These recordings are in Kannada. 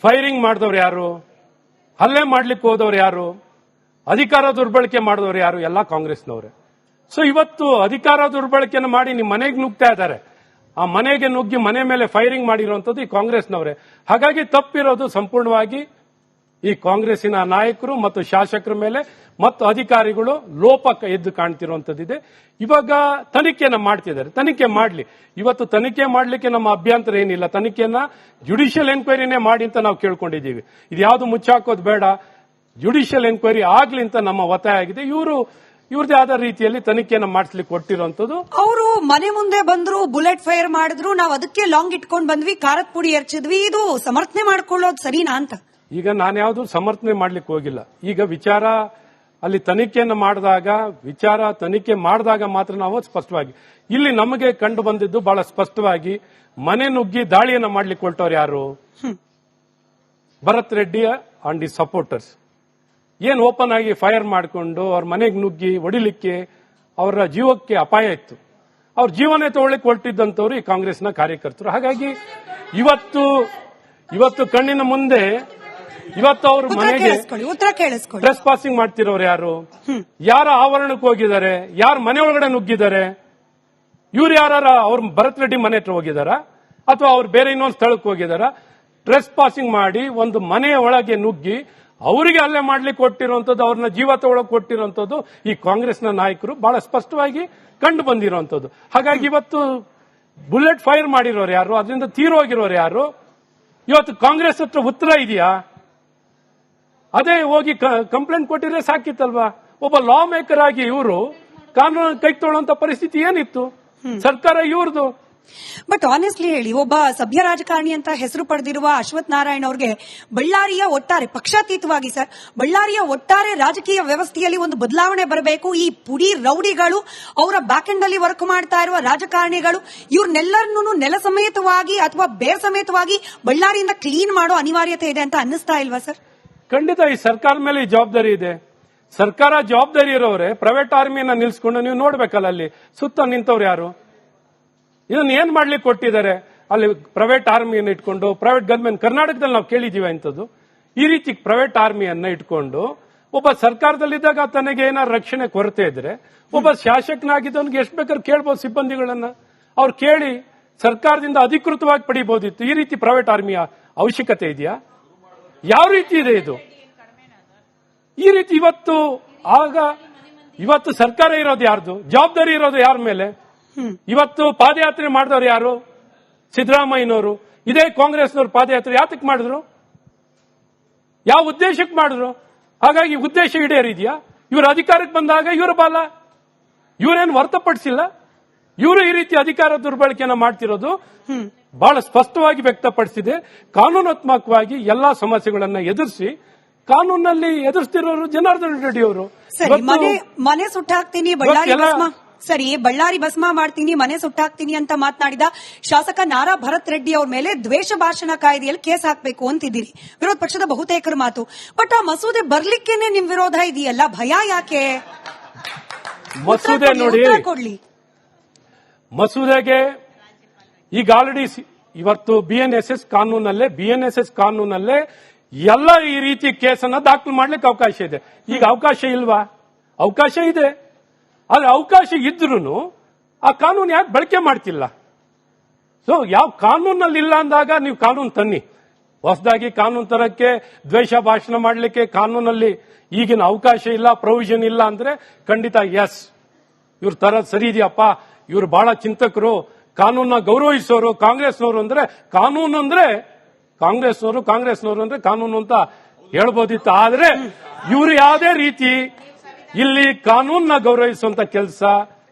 ಫೈರಿಂಗ್ ಮಾಡಿದವ್ರು ಯಾರು, ಹಲ್ಲೆ ಮಾಡ್ಲಿಕ್ಕೆ ಹೋದವ್ರು ಯಾರು, ಅಧಿಕಾರ ದುರ್ಬಳಕೆ ಮಾಡಿದವ್ರು ಯಾರು, ಎಲ್ಲ ಕಾಂಗ್ರೆಸ್ನವರೇ. ಸೊ ಇವತ್ತು ಅಧಿಕಾರ ದುರ್ಬಳಕೆಯನ್ನು ಮಾಡಿ ನಿಮ್ಮ ಮನೆಗೆ ನುಗ್ತಾ ಇದ್ದಾರೆ. ಆ ಮನೆಗೆ ನುಗ್ಗಿ ಮನೆ ಮೇಲೆ ಫೈರಿಂಗ್ ಮಾಡಿರುವಂತದ್ದು ಈ ಕಾಂಗ್ರೆಸ್ನವರೇ. ಹಾಗಾಗಿ ತಪ್ಪಿರೋದು ಸಂಪೂರ್ಣವಾಗಿ ಈ ಕಾಂಗ್ರೆಸ್ಸಿನ ನಾಯಕರು ಮತ್ತು ಶಾಸಕರ ಮೇಲೆ ಮತ್ತು ಅಧಿಕಾರಿಗಳು ಲೋಪ ಎದ್ದು ಕಾಣ್ತಿರುವಂತದ್ದಿದೆ. ಇವಾಗ ತನಿಖೆಯನ್ನ ಮಾಡ್ತಿದ್ದಾರೆ. ತನಿಖೆ ಮಾಡಲಿ. ಇವತ್ತು ತನಿಖೆ ಮಾಡಲಿಕ್ಕೆ ನಮ್ಮ ಅಭ್ಯಂತರ ಏನಿಲ್ಲ. ತನಿಖೆಯನ್ನ ಜುಡಿಷಿಯಲ್ ಎನ್ಕ್ವೈರಿನೇ ಮಾಡಿ ಅಂತ ನಾವು ಕೇಳ್ಕೊಂಡಿದ್ದೀವಿ. ಇದು ಯಾವುದು ಮುಚ್ಚಾಕೋದು ಬೇಡ, ಜುಡಿಷಿಯಲ್ ಎನ್ಕ್ವೈರಿ ಆಗ್ಲಿ ಅಂತ ನಮ್ಮ ಒತ್ತಾಯ ಆಗಿದೆ. ಇವ್ರದೇ ಆದ ರೀತಿಯಲ್ಲಿ ತನಿಖೆಯನ್ನ ಮಾಡಿಸ್ಲಿಕ್ಕೆ ಕೊಟ್ಟಿರುವಂತದ್ದು. ಅವರು ಮನೆ ಮುಂದೆ ಬಂದ್ರು, ಬುಲೆಟ್ ಫೈರ್ ಮಾಡಿದ್ರು, ನಾವು ಅದಕ್ಕೆ ಲಾಂಗ್ ಇಟ್ಕೊಂಡ್ ಬಂದ್ವಿ, ಖಾರದ ಪುಡಿ ಎರಚಿದ್ವಿ, ಇದು ಸಮರ್ಥನೆ ಮಾಡ್ಕೊಳ್ಳೋದು ಸರಿನಾ ಅಂತ. ಈಗ ನಾನು ಯಾವುದು ಸಮರ್ಥನೆ ಮಾಡ್ಲಿಕ್ಕೆ ಹೋಗಿಲ್ಲ. ಈಗ ವಿಚಾರ ಅಲ್ಲಿ ತನಿಖೆಯನ್ನು ತನಿಖೆ ಮಾಡಿದಾಗ ಮಾತ್ರ ನಾವು ಸ್ಪಷ್ಟವಾಗಿ ಇಲ್ಲಿ ನಮಗೆ ಕಂಡು ಬಂದಿದ್ದು ಬಹಳ ಸ್ಪಷ್ಟವಾಗಿ ಮನೆ ನುಗ್ಗಿ ದಾಳಿಯನ್ನ ಮಾಡ್ಲಿಕ್ಕೆ ಹೊರಟವ್ರು ಯಾರು? Bharat Reddy and the supporters. ಏನ್ ಓಪನ್ ಆಗಿ ಫೈರ್ ಮಾಡಿಕೊಂಡು ಅವ್ರ ಮನೆಗೆ ನುಗ್ಗಿ ಹೊಡಿಲಿಕ್ಕೆ ಅವರ ಜೀವಕ್ಕೆ ಅಪಾಯ ಇತ್ತು. ಅವ್ರ ಜೀವನ ತಗೊಳ್ಳಿಕ್ಕೆ ಹೊರಟಿದ್ದಂತವ್ರು ಈ ಕಾಂಗ್ರೆಸ್ನ ಕಾರ್ಯಕರ್ತರು. ಹಾಗಾಗಿ ಇವತ್ತು ಕಣ್ಣಿನ ಮುಂದೆ ಇವತ್ತು ಅವ್ರ ಮನೆಗೆ ಟ್ರೆಸ್ ಪಾಸಿಂಗ್ ಮಾಡ್ತಿರೋರು ಯಾರು? ಯಾರ ಆವರಣಕ್ಕೆ ಹೋಗಿದ್ದಾರೆ? ಯಾರ ಮನೆ ಒಳಗಡೆ ನುಗ್ಗಿದ್ದಾರೆ? ಇವ್ರು ಅವ್ರ ಭರತ್ ರೆಡ್ಡಿ ಮನೆ ಹತ್ರ ಹೋಗಿದಾರ ಅಥವಾ ಅವ್ರು ಬೇರೆ ಇನ್ನೊಂದು ಸ್ಥಳಕ್ಕೆ ಹೋಗಿದಾರ? ಟ್ರೆಸ್ ಪಾಸಿಂಗ್ ಮಾಡಿ ಒಂದು ಮನೆಯ ಒಳಗೆ ನುಗ್ಗಿ ಅವರಿಗೆ ಹಲ್ಲೆ ಮಾಡ್ಲಿಕ್ಕೆ ಕೊಟ್ಟಿರುವಂತದ್ದು, ಅವ್ರನ್ನ ಜೀವ ತಗೊಳಕ್ ಕೊಟ್ಟಿರುವಂತದ್ದು ಈ ಕಾಂಗ್ರೆಸ್ನ ನಾಯಕರು ಬಹಳ ಸ್ಪಷ್ಟವಾಗಿ ಕಂಡು ಬಂದಿರುವಂತದ್ದು. ಹಾಗಾಗಿ ಇವತ್ತು ಬುಲೆಟ್ ಫೈರ್ ಮಾಡಿರೋರು ಯಾರು? ಅದರಿಂದ ತೀರೋಗಿರೋರು ಯಾರು? ಇವತ್ತು ಕಾಂಗ್ರೆಸ್ ಹತ್ರ ಉತ್ತರ ಇದೆಯಾ? ಅದೇ ಹೋಗಿ ಕಂಪ್ಲೇಂಟ್ ಕೊಟ್ಟಿದ್ರೆ ಸಾಕಿತ್ತಲ್ವಾ? ಒಬ್ಬ ಲಾ ಮೇಕರ್ ಆಗಿ ಇವರು ಕಾನೂನು ಕೈ ತೊಗೊಳ್ಳುವಂತ ಪರಿಸ್ಥಿತಿ ಏನಿತ್ತು? ಸರ್ಕಾರ ಇವ್ರದು. ಬಟ್ ಆನೆಸ್ಟ್ಲಿ ಹೇಳಿ, ಒಬ್ಬ ಸಭ್ಯ ರಾಜಕಾರಣಿ ಅಂತ ಹೆಸರು ಪಡೆದಿರುವ ಅಶ್ವಥ್ ನಾರಾಯಣ್ ಅವರಿಗೆ ಬಳ್ಳಾರಿಯ ಒಟ್ಟಾರೆ ಪಕ್ಷಾತೀತವಾಗಿ ಬಳ್ಳಾರಿಯ ಒಟ್ಟಾರೆ ರಾಜಕೀಯ ವ್ಯವಸ್ಥೆಯಲ್ಲಿ ಒಂದು ಬದಲಾವಣೆ ಬರಬೇಕು. ಈ ಪುಡಿ ರೌಡಿಗಳು, ಅವರ ಬ್ಯಾಕ್ ಎಂಡ್ ಅಲ್ಲಿ ವರ್ಕ್ ಮಾಡ್ತಾ ಇರುವ ರಾಜಕಾರಣಿಗಳು, ಇವ್ರನ್ನೆಲ್ಲರನ್ನೂ ನೆಲ ಸಮೇತವಾಗಿ ಅಥವಾ ಬೇರ್ ಸಮೇತವಾಗಿ ಬಳ್ಳಾರಿಯಿಂದ ಕ್ಲೀನ್ ಮಾಡೋ ಅನಿವಾರ್ಯತೆ ಇದೆ ಅಂತ ಅನ್ನಿಸ್ತಾ ಇಲ್ವಾ ಸರ್? ಖಂಡಿತ ಈ ಸರ್ಕಾರದ ಮೇಲೆ ಈ ಜವಾಬ್ದಾರಿ ಇದೆ. ಸರ್ಕಾರ ಜವಾಬ್ದಾರಿ ಇರೋರೆ ಪ್ರೈವೇಟ್ ಆರ್ಮಿಯನ್ನ ನಿಲ್ಸ್ಕೊಂಡು ನೀವು ನೋಡ್ಬೇಕಲ್ಲ, ಅಲ್ಲಿ ಸುತ್ತ ನಿಂತವ್ರು ಯಾರು? ಇದನ್ನ ಏನ್ ಮಾಡ್ಲಿಕ್ಕೆ ಕೊಟ್ಟಿದ್ದಾರೆ? ಅಲ್ಲಿ ಪ್ರೈವೇಟ್ ಆರ್ಮಿಯನ್ನ ಇಟ್ಕೊಂಡು ಪ್ರೈವೇಟ್ ಗನ್ಮೆನ್ ಕರ್ನಾಟಕದಲ್ಲಿ ನಾವು ಕೇಳಿದೀವಿ ಅಂತದ್ದು. ಈ ರೀತಿ ಪ್ರೈವೇಟ್ ಆರ್ಮಿಯನ್ನ ಇಟ್ಕೊಂಡು ಒಬ್ಬ ಸರ್ಕಾರದಲ್ಲಿದ್ದಾಗ ತನಗೆ ಏನಾದ್ರು ರಕ್ಷಣೆ ಕೊರತೆ ಇದ್ರೆ ಒಬ್ಬ ಶಾಸಕನಾಗಿದ್ದವನಿಗೆ ಎಷ್ಟು ಬೇಕಾದ್ರೂ ಕೇಳ್ಬೋದು ಸಿಬ್ಬಂದಿಗಳನ್ನ. ಅವ್ರು ಕೇಳಿ ಸರ್ಕಾರದಿಂದ ಅಧಿಕೃತವಾಗಿ ಪಡಿಬಹುದಿತ್ತು. ಈ ರೀತಿ ಪ್ರೈವೇಟ್ ಆರ್ಮಿಯ ಅವಶ್ಯಕತೆ ಇದೆಯಾ? ಯಾವ ರೀತಿ ಇದೆ ಇದು? ಈ ರೀತಿ ಇವತ್ತು ಸರ್ಕಾರ ಇರೋದು ಯಾರ್ದು? ಜವಾಬ್ದಾರಿ ಇರೋದು ಯಾರ ಮೇಲೆ? ಇವತ್ತು ಪಾದಯಾತ್ರೆ ಮಾಡಿದವರು ಯಾರು? ಸಿದ್ದರಾಮಯ್ಯನವರು. ಇದೇ ಕಾಂಗ್ರೆಸ್ನವರು ಪಾದಯಾತ್ರೆ ಯಾತಕ್ಕೆ ಮಾಡಿದ್ರು? ಯಾವ ಉದ್ದೇಶಕ್ಕೆ ಮಾಡಿದ್ರು? ಹಾಗಾಗಿ ಉದ್ದೇಶ ಈಡೇರಿದೆಯಾ? ಇವರು ಅಧಿಕಾರಕ್ಕೆ ಬಂದಾಗ ಇವರ ಬಾಲ ಇವರೇನು ಹೊರತುಪಡಿಸಿಲ್ಲ. ಇವರು ಈ ರೀತಿ ಅಧಿಕಾರ ದುರ್ಬಳಕೆಯನ್ನು ಮಾಡ್ತಿರೋದು ಬಹಳ ಸ್ಪಷ್ಟವಾಗಿ ವ್ಯಕ್ತಪಡಿಸಿದೆ. ಕಾನೂನಾತ್ಮಕವಾಗಿ ಎಲ್ಲಾ ಸಮಸ್ಯೆಗಳನ್ನ ಎದುರಿಸಿ ಕಾನೂನಲ್ಲಿ ಎದುರಿಸ್ತಿರೋರು ಜನಾರ್ದನ್ ರೆಡ್ಡಿ ಅವರು. ಮನೆ ಸುಟ್ಟಾಕ್ತೀನಿ ಬಳ್ಳಾರಿ ಭಸ್ಮ ಮಾಡ್ತೀನಿ, ಮನೆ ಸುಟ್ಟಾಕ್ತೀನಿ ಅಂತ ಮಾತನಾಡಿದ ಶಾಸಕ ನಾರಾ ಭರತ್ ರೆಡ್ಡಿ ಅವ್ರ ಮೇಲೆ ದ್ವೇಷ ಭಾಷಣ ಕಾಯ್ದೆಯಲ್ಲಿ ಕೇಸ್ ಹಾಕಬೇಕು ಅಂತಿದ್ದೀರಿ, ವಿರೋಧ ಪಕ್ಷದ ಬಹುತೇಕರ ಮಾತು. ಬಟ್ ಆ ಮಸೂದೆ ಬರ್ಲಿಕ್ಕೇನೆ ನಿಮ್ ವಿರೋಧ ಇದೆಯಲ್ಲ, ಭಯ ಯಾಕೆ? ಮಸೂದೆ ನೋಡಿ, ಮಸೂದೆಗೆ ಈಗ ಆಲ್ರೆಡಿ ಇವತ್ತು ಬಿಎನ್ಎಸ್ಎಸ್ ಕಾನೂನಲ್ಲೇ ಎಲ್ಲ ಈ ರೀತಿ ಕೇಸನ್ನ ದಾಖಲು ಮಾಡ್ಲಿಕ್ಕೆ ಅವಕಾಶ ಇದೆ. ಈಗ ಅವಕಾಶ ಇಲ್ವಾ? ಅವಕಾಶ ಇದೆ. ಆದ್ರೆ ಅವಕಾಶ ಇದ್ರೂ ಆ ಕಾನೂನು ಯಾಕೆ ಬಳಕೆ ಮಾಡ್ತಿಲ್ಲ? ಸೊ ಯಾವ ಕಾನೂನಲ್ಲಿ ಇಲ್ಲ ಅಂದಾಗ ನೀವು ಕಾನೂನು ತನ್ನಿ. ಹೊಸದಾಗಿ ಕಾನೂನು ತರಕ್ಕೆ, ದ್ವೇಷ ಭಾಷಣ ಮಾಡಲಿಕ್ಕೆ ಕಾನೂನಲ್ಲಿ ಈಗಿನ ಅವಕಾಶ ಇಲ್ಲ, ಪ್ರೊವಿಷನ್ ಇಲ್ಲ ಅಂದ್ರೆ ಖಂಡಿತ ಎಸ್, ಇವ್ರ ತರ ಸರಿ ಇದೆಯಪ್ಪ, ಇವ್ರು ಬಹಳ ಚಿಂತಕರು, ಕಾನೂನ ಗೌರವಿಸೋರು, ಕಾಂಗ್ರೆಸ್ನವರು ಅಂದ್ರೆ ಕಾಂಗ್ರೆಸ್ನವರು ಅಂದ್ರೆ ಕಾನೂನು ಅಂತ ಹೇಳ್ಬೋದಿತ್ತು. ಆದ್ರೆ ಇವರು ಯಾವುದೇ ರೀತಿ ಇಲ್ಲಿ ಕಾನೂನನ್ನ ಗೌರವಿಸುವಂತ ಕೆಲಸ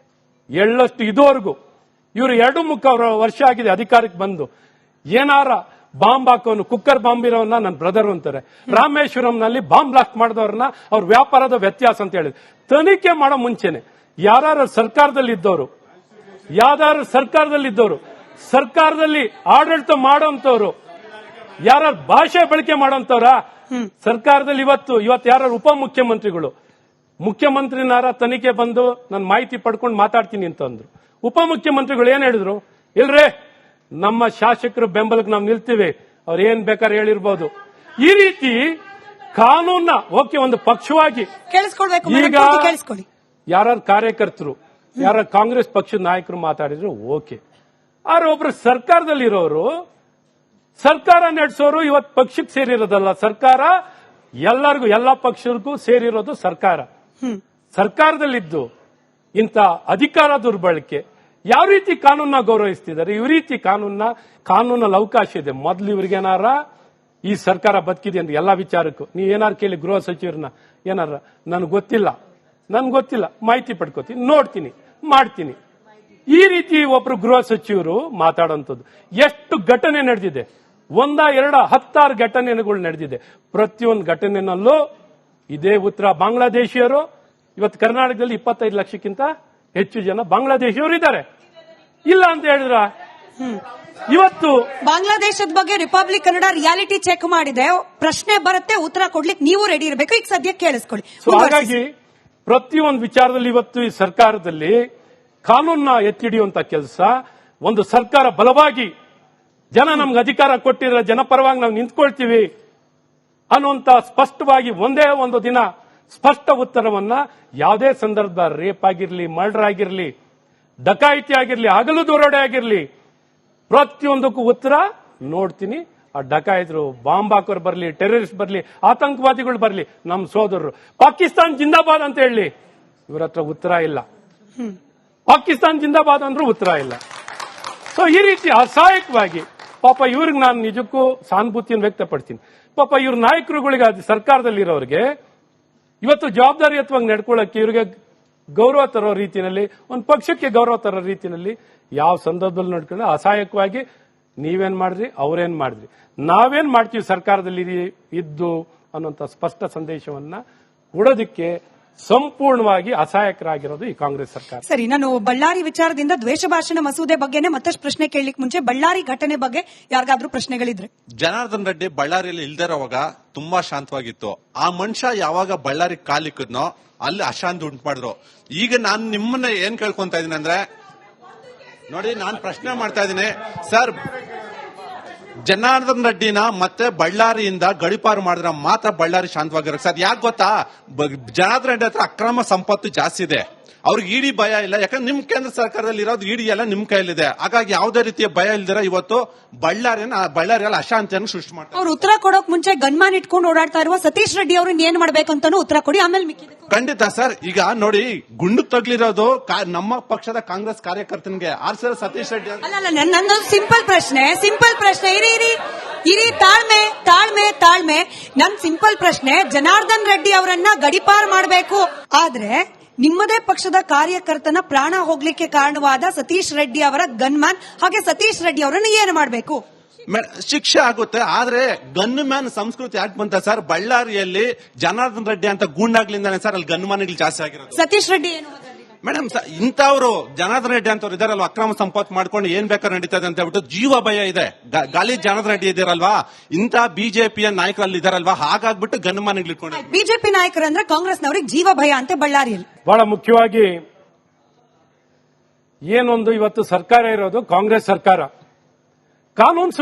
ಎಳ್ಳಷ್ಟು ಇದುವರೆಗೂ ಇವರು 2.5 ವರ್ಷ ಆಗಿದೆ ಅಧಿಕಾರಕ್ಕೆ ಬಂದು. ಏನಾರ ಬಾಂಬ್ ಹಾಕೋನು, ಕುಕ್ಕರ್ ಬಾಂಬ್ ಇರೋನ್ನ ನನ್ನ ಬ್ರದರ್ ಅಂತಾರೆ. ರಾಮೇಶ್ವರಂನಲ್ಲಿ ಬಾಂಬ್ ಬ್ಲಾಸ್ಟ್ ಮಾಡಿದವ್ರನ್ನ ಅವ್ರ ವ್ಯಾಪಾರದ ವ್ಯತ್ಯಾಸ ಅಂತ ಹೇಳಿದ್ರು. ತನಿಖೆ ಮಾಡೋ ಮುಂಚೆನೆ ಯಾರು ಸರ್ಕಾರದಲ್ಲಿದ್ದವರು, ಸರ್ಕಾರದಲ್ಲಿ ಆಡಳಿತ ಮಾಡೋಂಥವ್ರು, ಯಾರು ಭಾಷೆ ಬಳಕೆ ಮಾಡೋಂಥವ್ರ ಸರ್ಕಾರದಲ್ಲಿ ಇವತ್ತು ಯಾರು ಉಪಮುಖ್ಯಮಂತ್ರಿಗಳು, ಮುಖ್ಯಮಂತ್ರಿನಾರ ತನಿಖೆ ಬಂದು ನಾನು ಮಾಹಿತಿ ಪಡ್ಕೊಂಡು ಮಾತಾಡ್ತೀನಿ ಅಂತಂದ್ರು. ಉಪಮುಖ್ಯಮಂತ್ರಿಗಳು ಏನ್ ಹೇಳಿದ್ರು? ಇಲ್ರೇ, ನಮ್ಮ ಶಾಸಕರ ಬೆಂಬಲಕ್ಕೆ ನಾವು ನಿಲ್ತೀವಿ, ಅವ್ರು ಏನ್ ಬೇಕಾದ್ರೆ ಹೇಳಿರ್ಬೋದು. ಈ ರೀತಿ ಕಾನೂನ ಓಕೆ ಒಂದು ಪಕ್ಷವಾಗಿ ಕೇಳಿಸ್ಕೊಳ್ಬೇಕು ಈಗ ಮೇಡಮ್, ಕೇಳಿಸ್ಕೊಳ್ಳಿ. ಯಾರು ಕಾರ್ಯಕರ್ತರು ಯಾರ ಕಾಂಗ್ರೆಸ್ ಪಕ್ಷದ ನಾಯಕರು ಮಾತಾಡಿದ್ರು ಓಕೆ, ಆದ್ರೆ ಒಬ್ರು ಸರ್ಕಾರದಲ್ಲಿರೋರು, ಸರ್ಕಾರ ನಡೆಸೋರು ಇವತ್ತು ಪಕ್ಷಕ್ಕೆ ಸೇರಿರೋದಲ್ಲ, ಸರ್ಕಾರ ಎಲ್ಲರಿಗೂ ಎಲ್ಲ ಪಕ್ಷಕ್ಕೂ ಸೇರಿರೋದು ಸರ್ಕಾರ. ಸರ್ಕಾರದಲ್ಲಿದ್ದು ಇಂಥ ಅಧಿಕಾರ ದುರ್ಬಳಕೆ ಯಾವ ರೀತಿ ಕಾನೂನ ಗೌರವಿಸ್ತಿದ್ದಾರೆ, ಈ ರೀತಿ ಕಾನೂನಲ್ಲಿ ಅವಕಾಶ ಇದೆ. ಮೊದಲು ಇವ್ರಿಗೇನಾರ ಈ ಸರ್ಕಾರ ಬದುಕಿದೆ ಅಂತ ಎಲ್ಲಾ ವಿಚಾರಕ್ಕೂ ನೀವೇನಾರು ಕೇಳಿ ಗೃಹ ಸಚಿವರನ್ನ, ಏನಾರ ನನ್ಗೆ ಗೊತ್ತಿಲ್ಲ ಮಾಹಿತಿ ಪಡ್ಕೋತೀನಿ, ನೋಡ್ತೀನಿ, ಮಾಡ್ತೀನಿ. ಈ ರೀತಿ ಒಬ್ರು ಗೃಹ ಸಚಿವರು ಮಾತಾಡುವಂಥದ್ದು. ಎಷ್ಟು ಘಟನೆ ನಡೆದಿದೆ, 1, 2, 10 ಘಟನೆಗಳು ನಡೆದಿದೆ. ಪ್ರತಿಯೊಂದು ಘಟನೆನಲ್ಲೂ ಇದೇ ಉತ್ತರ. ಬಾಂಗ್ಲಾದೇಶಿಯರು ಇವತ್ತು ಕರ್ನಾಟಕದಲ್ಲಿ 25 ಲಕ್ಷಕ್ಕಿಂತ ಹೆಚ್ಚು ಜನ ಬಾಂಗ್ಲಾದೇಶಿಯವರು ಇದ್ದಾರೆ. ಇಲ್ಲ ಅಂತ ಹೇಳಿದ್ರ ಇವತ್ತು ಬಾಂಗ್ಲಾದೇಶದ ಬಗ್ಗೆ ರಿಪಬ್ಲಿಕ್ ಕನ್ನಡ ರಿಯಾಲಿಟಿ ಚೆಕ್ ಮಾಡಿದೆ. ಪ್ರಶ್ನೆ ಬರುತ್ತೆ, ಉತ್ತರ ಕೊಡ್ಲಿಕ್ಕೆ ನೀವು ರೆಡಿ ಇರಬೇಕು. ಈಗ ಸದ್ಯಕ್ಕೆ ಕೇಳಿಸ್ಕೊಳ್ಳಿ. ಹಾಗಾಗಿ ಪ್ರತಿಯೊಂದು ವಿಚಾರದಲ್ಲಿ ಇವತ್ತು ಈ ಸರ್ಕಾರದಲ್ಲಿ ಕಾನೂನನ್ನ ಎತ್ತಿಡಿಯುವಂತ ಕೆಲಸ, ಒಂದು ಸರ್ಕಾರ ಬಲವಾಗಿ ಜನ ನಮ್ಗೆ ಅಧಿಕಾರ ಕೊಟ್ಟಿರೋ ಜನಪರವಾಗಿ ನಾವು ನಿಂತ್ಕೊಳ್ತೀವಿ ಅನ್ನುವಂತ ಸ್ಪಷ್ಟವಾಗಿ ಒಂದೇ ಒಂದು ದಿನ ಸ್ಪಷ್ಟ ಉತ್ತರವನ್ನ ಯಾವುದೇ ಸಂದರ್ಭ ರೇಪ್ ಆಗಿರ್ಲಿ, ಮರ್ಡರ್ ಆಗಿರ್ಲಿ, ಡಕಾಯಿತಿ ಆಗಿರ್ಲಿ, ಹಗಲು ದರೋಡೆ ಆಗಿರ್ಲಿ, ಪ್ರತಿಯೊಂದಕ್ಕೂ ಉತ್ತರ ನೋಡ್ತೀನಿ. ಆ ಡಕಾಯಿತರು, ಬಾಂಬ್ ಹಾಕೋರು ಬರ್ಲಿ, ಟೆರರಿಸ್ಟ್ ಬರ್ಲಿ, ಆತಂಕವಾದಿಗಳು ಬರ್ಲಿ, ನಮ್ಮ ಸೋದರರು ಪಾಕಿಸ್ತಾನ್ ಜಿಂದಾಬಾದ್ ಅಂತ ಹೇಳಿ, ಇವ್ರ ಹತ್ರ ಉತ್ತರ ಇಲ್ಲ. ಪಾಕಿಸ್ತಾನ್ ಜಿಂದಾಬಾದ್ ಅಂದ್ರೂ ಉತ್ತರ ಇಲ್ಲ. ಸೊ ಈ ರೀತಿ ಅಸಹಾಯಕವಾಗಿ ಪಾಪ ಇವ್ರಿಗೆ ನಾನು ನಿಜಕ್ಕೂ ಸಹಾನುಭೂತಿಯನ್ನು ವ್ಯಕ್ತಪಡ್ತೀನಿ. ಪಾಪ ಇವ್ರ ನಾಯಕರುಗಳಿಗೆ, ಸರ್ಕಾರದಲ್ಲಿರೋರಿಗೆ ಇವತ್ತು ಜವಾಬ್ದಾರಿಯುತವಾಗಿ ನಡ್ಕೊಳ್ಳಕ್ಕೆ, ಇವ್ರಿಗೆ ಗೌರವ ತರೋ ರೀತಿಯಲ್ಲಿ, ಒಂದು ಪಕ್ಷಕ್ಕೆ ಗೌರವ ತರೋ ರೀತಿಯಲ್ಲಿ ಯಾವ ಸಂದರ್ಭದಲ್ಲಿ ನಡ್ಕೊಂಡು ಅಸಹಾಯಕವಾಗಿ ನೀವೇನ್ ಮಾಡಿದ್ರಿ, ಅವ್ರೇನ್ ಮಾಡಿದ್ರಿ, ನಾವೇನ್ ಮಾಡ್ತೀವಿ ಸರ್ಕಾರದಲ್ಲಿ ಇದ್ದು ಅನ್ನುವಂಥ ಸ್ಪಷ್ಟ ಸಂದೇಶವನ್ನ ಕೊಡೋದಕ್ಕೆ ಸಂಪೂರ್ಣವಾಗಿ ಅಸಹಾಯಕರಾಗಿರೋದು ಈ ಕಾಂಗ್ರೆಸ್ ಸರ್ಕಾರ. ಸರಿ, ನಾನು ಬಳ್ಳಾರಿ ವಿಚಾರದಿಂದ ದ್ವೇಷ ಭಾಷಣ ಮಸೂದೆ ಬಗ್ಗೆನೇ ಮತ್ತಷ್ಟು ಪ್ರಶ್ನೆ ಕೇಳಲಿಕ್ಕೆ ಮುಂಚೆ ಬಳ್ಳಾರಿ ಘಟನೆ ಬಗ್ಗೆ ಯಾರಿಗಾದ್ರೂ ಪ್ರಶ್ನೆಗಳಿದ್ರೆ. ಜನಾರ್ದನ್ ರೆಡ್ಡಿ ಬಳ್ಳಾರಿಯಲ್ಲಿ ಇಲ್ದಿರೋವಾಗ ತುಂಬಾ ಶಾಂತವಾಗಿತ್ತು. ಆ ಮನುಷ್ಯ ಯಾವಾಗ ಬಳ್ಳಾರಿ ಕಾಲಿಕ್ಕದ್ನೋ ಅಲ್ಲಿ ಅಶಾಂತಿ ಉಂಟು ಮಾಡಿದ್ರು. ಈಗ ನಾನು ನಿಮ್ಮನ್ನ ಏನ್ ಕೇಳ್ಕೊಂತ ಇದೀನಿ ಅಂದ್ರೆ, ನೋಡಿ, ನಾನು ಪ್ರಶ್ನೆ ಮಾಡ್ತಾ ಇದ್ದೀನಿ ಸರ್, ಜನಾರ್ದನ್ ರೆಡ್ಡಿನ ಮತ್ತೆ ಬಳ್ಳಾರಿಯಿಂದ ಗಡಿಪಾರು ಮಾಡಿದ್ರೆ ಮಾತ್ರ ಬಳ್ಳಾರಿ ಶಾಂತವಾಗಿರೋ ಸರ್. ಯಾಕೆ ಗೊತ್ತಾ, ಜನಾರ್ದನ್ ರೆಡ್ಡಿ ಹತ್ರ ಅಕ್ರಮ ಸಂಪತ್ತು ಜಾಸ್ತಿ ಇದೆ, ಅವ್ರಿಗೆ ಇಡಿ ಭಯ ಇಲ್ಲ. ಯಾಕಂದ್ರೆ ನಿಮ್ ಕೇಂದ್ರ ಸರ್ಕಾರದಲ್ಲಿ ಇರೋದು ಇಡಿ ಎಲ್ಲ ನಿಮ್ ಕೈಯಲ್ಲಿದೆ. ಹಾಗಾಗಿ ಯಾವುದೇ ರೀತಿಯ ಭಯ ಇಲ್ದಿರ ಇವತ್ತು ಬಳ್ಳಾರಿಯಲ್ಲಿ ಅಶಾಂತಿಯನ್ನು ಸೃಷ್ಟಿ ಮಾಡ್ತಾರೆ. ಅವ್ರು ಉತ್ತರ ಕೊಡೋಕ್ ಮುಂಚೆ ಗನ್ಮ್ಯಾನ್ ಇಟ್ಕೊಂಡು ಓಡಾಡ್ತಾ ಇರುವ ಸತೀಶ್ ರೆಡ್ಡಿ ಅವ್ರನ್ನ ಏನ್ ಮಾಡ್ಬೇಕಂತಾನು ಉತ್ತರ ಕೊಡಿ, ಆಮೇಲೆ ಖಂಡಿತ ಸರ್. ಈಗ ನೋಡಿ, ಗುಂಡು ತಗ್ಲಿರೋದು ನಮ್ಮ ಪಕ್ಷದ ಕಾಂಗ್ರೆಸ್ ಕಾರ್ಯಕರ್ತನಿಗೆ. ಆರ್ ಸತೀಶ್ ರೆಡ್ಡಿ ಅಲ್ಲ, ನನ್ನೊಂದು ಸಿಂಪಲ್ ಪ್ರಶ್ನೆ. ಇರಿ, ತಾಳ್ಮೆ. ನನ್ ಸಿಂಪಲ್ ಪ್ರಶ್ನೆ, ಜನಾರ್ದನ್ ರೆಡ್ಡಿ ಅವರನ್ನ ಗಡಿಪಾರು ಮಾಡಬೇಕು, ಆದ್ರೆ ನಿಮ್ಮದೇ ಪಕ್ಷದ ಕಾರ್ಯಕರ್ತನ ಪ್ರಾಣ ಹೋಗ್ಲಿಕ್ಕೆ ಕಾರಣವಾದ ಸತೀಶ್ ರೆಡ್ಡಿ ಅವರ ಗನ್ಮ್ಯಾನ್, ಹಾಗೆ ಸತೀಶ್ ರೆಡ್ಡಿ ಅವರನ್ನು ಏನು ಮಾಡಬೇಕು? ಶಿಕ್ಷೆ ಆಗುತ್ತೆ. ಆದ್ರೆ ಗನ್ ಮ್ಯಾನ್ ಸಂಸ್ಕೃತಿ ಯಾಕೆ ಬಂತ ಸರ್? ಬಳ್ಳಾರಿಯಲ್ಲಿ ಜನಾರ್ದನ್ ರೆಡ್ಡಿ ಅಂತ ಗೂಂಡಾಗ್ಲಿಂದಾನೆ ಸರ್ ಅಲ್ಲಿ ಗನ್ ಮ್ಯಾನ್ಗಳು ಜಾಸ್ತಿ ಆಗಿರೋದು. ಸತೀಶ್ ರೆಡ್ಡಿ ಏನು ಮೇಡಮ್, ಇಂಥವ್ರು ಜನಾರ್ದನ್ ರೆಡ್ಡಿ ಅಂತವ್ರು ಇದಾರಲ್ವಾ, ಅಕ್ರಮ ಸಂಪತ್ತು ಮಾಡ್ಕೊಂಡು ಏನ್ ಬೇಕಾದ್ರೆ ನಡೀತದೆ ಅಂತ ಹೇಳ್ಬಿಟ್ಟು ಜೀವ ಭಯ ಇದೆ. ಗಾಲಿ ಜನಾರ್ದನ್ ರೆಡ್ಡಿ ಇದಾರಲ್ವಾ, ಇಂಥ ಬಿಜೆಪಿಯ ನಾಯಕರಲ್ಲಿ ಇದಾರಲ್ವಾ, ಹಾಗಾಗ್ಬಿಟ್ಟು ಗನ್ ಮ್ಯಾನ್ಗಳು ಇಟ್ಕೊಂಡು. ಬಿಜೆಪಿ ನಾಯಕರಂದ್ರೆ ಕಾಂಗ್ರೆಸ್ನವ್ರಿಗೆ ಜೀವ ಭಯ ಅಂತ ಬಳ್ಳಾರಿಯಲ್ಲಿ. ಬಹಳ ಮುಖ್ಯವಾಗಿ ಏನೊಂದು ಇವತ್ತು ಸರ್ಕಾರ ಇರೋದು ಕಾಂಗ್ರೆಸ್ ಸರ್ಕಾರ. ಕಾನೂನು